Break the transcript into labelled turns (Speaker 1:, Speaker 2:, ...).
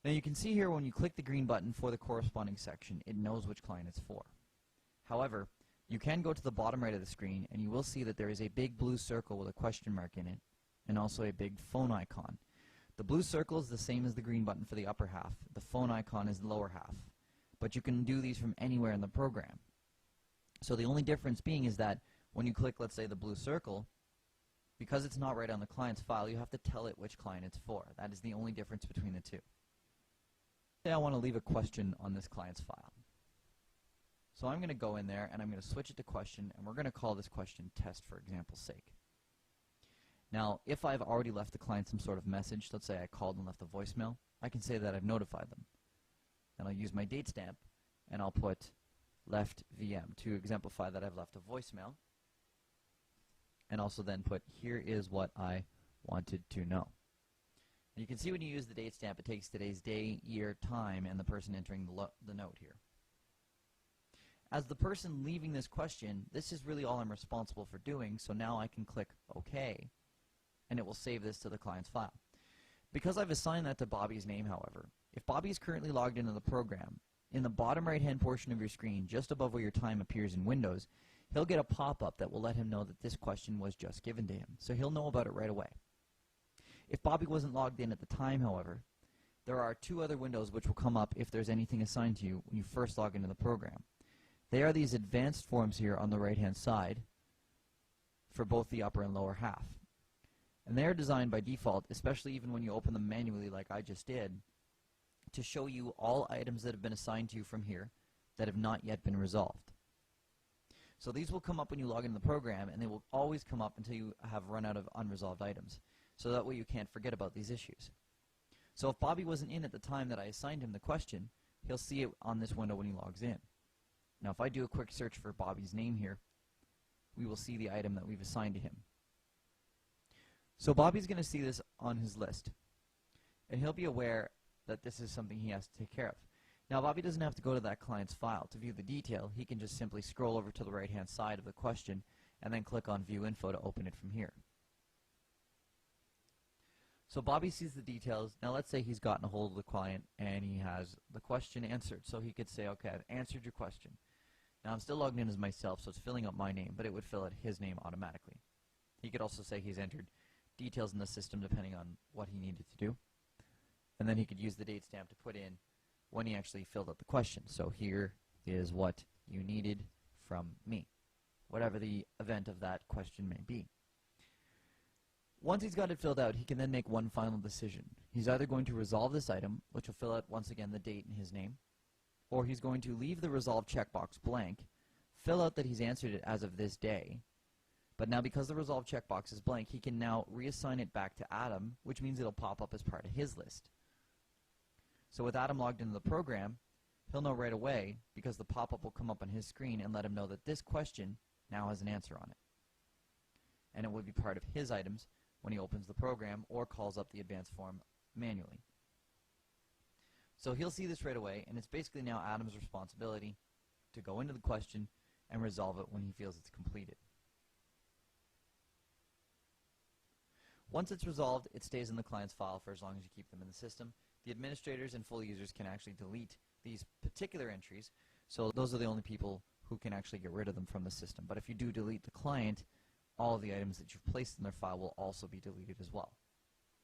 Speaker 1: Now you can see here when you click the green button for the corresponding section, it knows which client it's for. However, you can go to the bottom right of the screen and you will see that there is a big blue circle with a question mark in it and also a big phone icon. The blue circle is the same as the green button for the upper half. The phone icon is the lower half. But you can do these from anywhere in the program. So the only difference being is that when you click, let's say, the blue circle, because it's not right on the client's file, you have to tell it which client it's for. That is the only difference between the two. Say I want to leave a question on this client's file. So I'm going to go in there and I'm going to switch it to question, and we're going to call this question test for example's sake. Now, if I've already left the client some sort of message, let's say I called and left a voicemail, I can say that I've notified them. And I'll use my date stamp and I'll put left VM to exemplify that I've left a voicemail, and also then put here is what I wanted to know. And you can see when you use the date stamp, it takes today's day, year, time, and the person entering the note here. As the person leaving this question, this is really all I'm responsible for doing, so now I can click OK, and it will save this to the client's file. Because I've assigned that to Bobby's name, however, if Bobby is currently logged into the program, in the bottom right-hand portion of your screen, just above where your time appears in Windows, he'll get a pop-up that will let him know that this question was just given to him, so he'll know about it right away. If Bobby wasn't logged in at the time, however, there are two other windows which will come up if there's anything assigned to you when you first log into the program. They are these advanced forms here on the right-hand side for both the upper and lower half. And they are designed by default, especially even when you open them manually like I just did, to show you all items that have been assigned to you from here that have not yet been resolved. So these will come up when you log into the program, and they will always come up until you have run out of unresolved items. So that way you can't forget about these issues. So if Bobby wasn't in at the time that I assigned him the question, he'll see it on this window when he logs in. Now if I do a quick search for Bobby's name here, we will see the item that we've assigned to him. So Bobby's going to see this on his list, and he'll be aware that this is something he has to take care of. Now Bobby doesn't have to go to that client's file to view the detail. He can just simply scroll over to the right-hand side of the question and then click on View Info to open it from here. So Bobby sees the details. Now let's say he's gotten a hold of the client and he has the question answered. So he could say, okay, I've answered your question. Now I'm still logged in as myself, so it's filling up my name, but it would fill out his name automatically. He could also say he's entered details in the system depending on what he needed to do. And then he could use the date stamp to put in when he actually filled out the question. So here is what you needed from me, whatever the event of that question may be. Once he's got it filled out, he can then make one final decision. He's either going to resolve this item, which will fill out once again the date and his name, or he's going to leave the resolve checkbox blank, fill out that he's answered it as of this day, but now because the resolve checkbox is blank, he can now reassign it back to Adam, which means it'll pop up as part of his list. So with Adam logged into the program, he'll know right away because the pop-up will come up on his screen and let him know that this question now has an answer on it. And it would be part of his items when he opens the program or calls up the advanced form manually. So he'll see this right away, and it's basically now Adam's responsibility to go into the question and resolve it when he feels it's completed. Once it's resolved, it stays in the client's file for as long as you keep them in the system. The administrators and full users can actually delete these particular entries, so those are the only people who can actually get rid of them from the system. But if you do delete the client, all of the items that you've placed in their file will also be deleted as well.